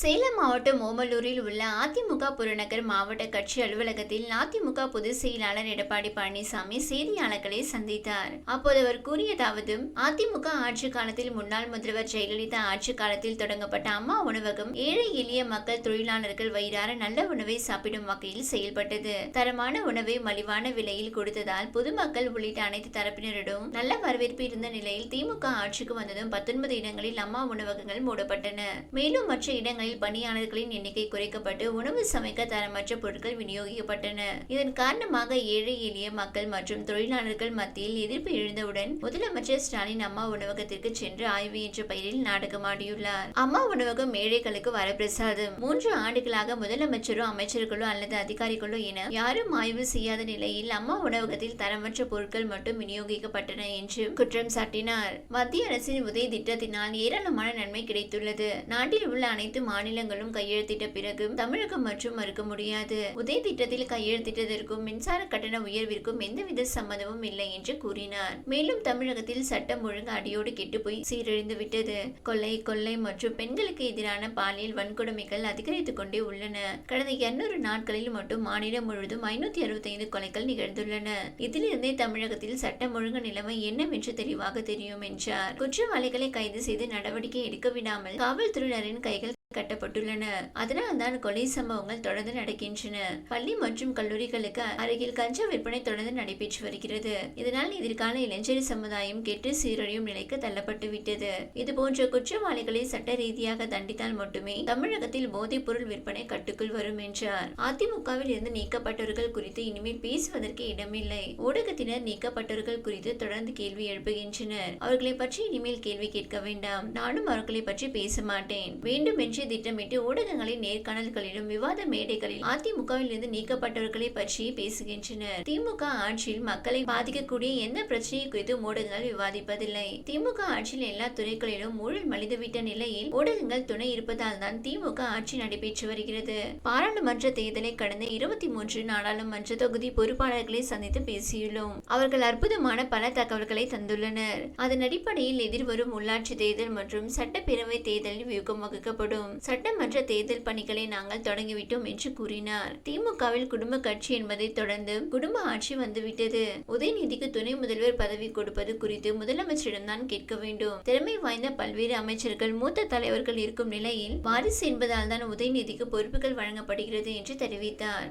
சேலம் மாவட்டம் ஓமலூரில் உள்ள அதிமுக புறநகர் மாவட்ட கட்சி அலுவலகத்தில் அதிமுக பொதுச் செயலாளர் எடப்பாடி பழனிசாமி செய்தியாளர்களை சந்தித்தார். அப்போது அவர் கூறியதாவது, அதிமுக ஆட்சி காலத்தில் முன்னாள் முதல்வர் ஜெயலலிதா ஆட்சி காலத்தில் தொடங்கப்பட்ட அம்மா உணவகம் ஏழை எளிய மக்கள் தொழிலாளர்கள் வயிறார நல்ல உணவை சாப்பிடும் வகையில் செயல்பட்டது. தரமான உணவை மலிவான விலையில் கொடுத்ததால் பொதுமக்கள் உள்ளிட்ட அனைத்து தரப்பினரிடம் நல்ல வரவேற்பு இருந்த நிலையில் திமுக ஆட்சிக்கு வந்ததும் 19 இடங்களில் அம்மா உணவகங்கள் மூடப்பட்டன. மேலும் மற்ற இடங்களில் பணியாளர்களின் எண்ணிக்கை குறைக்கப்பட்டு உணவு சமைக்க தரமற்ற பொருட்கள் விநியோகிக்கப்பட்டன. இதன் காரணமாக ஏழை எளிய மக்கள் மற்றும் தொழிலாளர்கள் மத்தியில் எதிர்ப்பு எழுந்தவுடன் முதலமைச்சர் ஸ்டாலின் அம்மா உணவகத்திற்கு சென்று ஆய்வு என்ற பெயரில் நாடகமாடியுள்ளார். அம்மா உணவகம் ஏழைகளுக்கு வரப்பிரசாதம். 3 ஆண்டுகளாக முதலமைச்சரோ அமைச்சர்களோ அல்லது அதிகாரிகளோ என யாரும் ஆய்வு செய்யாத நிலையில் அம்மா உணவகத்தில் தரமற்ற பொருட்கள் மட்டும் விநியோகிக்கப்பட்டன என்று குற்றம் சாட்டினார். மத்திய அரசின் உதய திட்டத்தினால் ஏராளமான நன்மை கிடைத்துள்ளது. நாட்டில் உள்ள அனைத்து மாநிலங்களும் கையெழுத்திட்ட பிறகு தமிழகம் மற்றும் மறுக்க முடியாது. உதய திட்டத்தில் கையெழுத்திட்டதற்கும் மின்சார கட்டண உயர்விற்கும் எந்தவித சம்மதமும் இல்லை என்று கூறினார். மேலும் தமிழகத்தில் சட்டம் ஒழுங்கு அடியோடு கெட்டுப்போய் சீரழிந்து விட்டது. கொள்ளை மற்றும் பெண்களுக்கு எதிரான பாலியல் வன்கொடுமைகள் அதிகரித்துக் கொண்டே உள்ளன. கடந்த 200 நாட்களில் மட்டும் மாநிலம் முழுவதும் 565 கொலைகள் நிகழ்ந்துள்ளன. இதிலிருந்தே தமிழகத்தில் சட்டம் ஒழுங்கு நிலைமை என்னவென்று தெளிவாக தெரியும் என்றார். குற்றவாளிகளை கைது செய்து நடவடிக்கை எடுக்க விடாமல் காவல்துறையினரின் கைகள் கட்டப்பட்டுள்ளன. அதனால் தான் கொலை சம்பவங்கள் தொடர்ந்து நடக்கின்றன. பள்ளி மற்றும் கல்லூரிகளுக்கு அருகில் கஞ்சா விற்பனை தொடர்ந்து நடைபெற்று வருகிறது. இதனால் எதிர்கால இளைஞர் சமுதாயம் கெட்டு சீரழியும் நிலைக்கு தள்ளப்பட்டு விட்டது. இதுபோன்ற குற்றவாளிகளை சட்ட ரீதியாக தண்டித்தால் மட்டுமே தமிழகத்தில் போதைப் பொருள் விற்பனை கட்டுக்குள் வரும் என்றார். அதிமுகவில் இருந்து நீக்கப்பட்டவர்கள் குறித்து இனிமேல் பேசுவதற்கு இடமில்லை. ஊடகத்தினர் நீக்கப்பட்டவர்கள் குறித்து தொடர்ந்து கேள்வி எழுப்புகின்றனர். அவர்களை பற்றி இனிமேல் கேள்வி கேட்க வேண்டாம். நானும் அவர்களை பற்றி பேச மாட்டேன். வேண்டும் என்று திட்டமிட்டு ஊடகங்களின் நேர்காணல்களிலும் விவாத மேடைகளில் அதிமுகவில் இருந்து நீக்கப்பட்டவர்களை பற்றி பேசுகின்றனர். திமுக ஆட்சியில் மக்களை பாதிக்கக்கூடிய எந்த பிரச்சனையை குறித்து ஊடகங்கள் விவாதிப்பதில்லை. திமுக ஆட்சியில் எல்லா துறைகளிலும் ஊழல் மலிந்துவிட்ட நிலையில் ஊடகங்கள் துணை இருப்பதால் தான் திமுக ஆட்சி நடைபெற்று வருகிறது. பாராளுமன்ற தேர்தலை கடந்த 23 நாடாளுமன்ற தொகுதி பொறுப்பாளர்களை சந்தித்து பேசியுள்ளோம். அவர்கள் அற்புதமான பல தகவல்களை தந்துள்ளனர். அதன் அடிப்படையில் எதிர்வரும் உள்ளாட்சி தேர்தல் மற்றும் சட்டப்பேரவை தேர்தலில் வியூகம் வகுக்கப்படும். சட்டமன்ற தேர்தல் பணிகளை நாங்கள் தொடங்கிவிட்டோம் என்று கூறினார். திமுகவில் குடும்ப கட்சி என்பதை தொடர்ந்து குடும்ப ஆட்சி வந்துவிட்டது. உதயநிதிக்கு துணை முதல்வர் பதவி கொடுப்பது குறித்து முதலமைச்சரிடம்தான் கேட்க வேண்டும். திறமை வாய்ந்த பல்வேறு அமைச்சர்கள் மூத்த தலைவர்கள் இருக்கும் நிலையில் வாரிசு என்பதால் தான் உதயநிதிக்கு பொறுப்புகள் வழங்கப்படுகிறது என்று தெரிவித்தார்.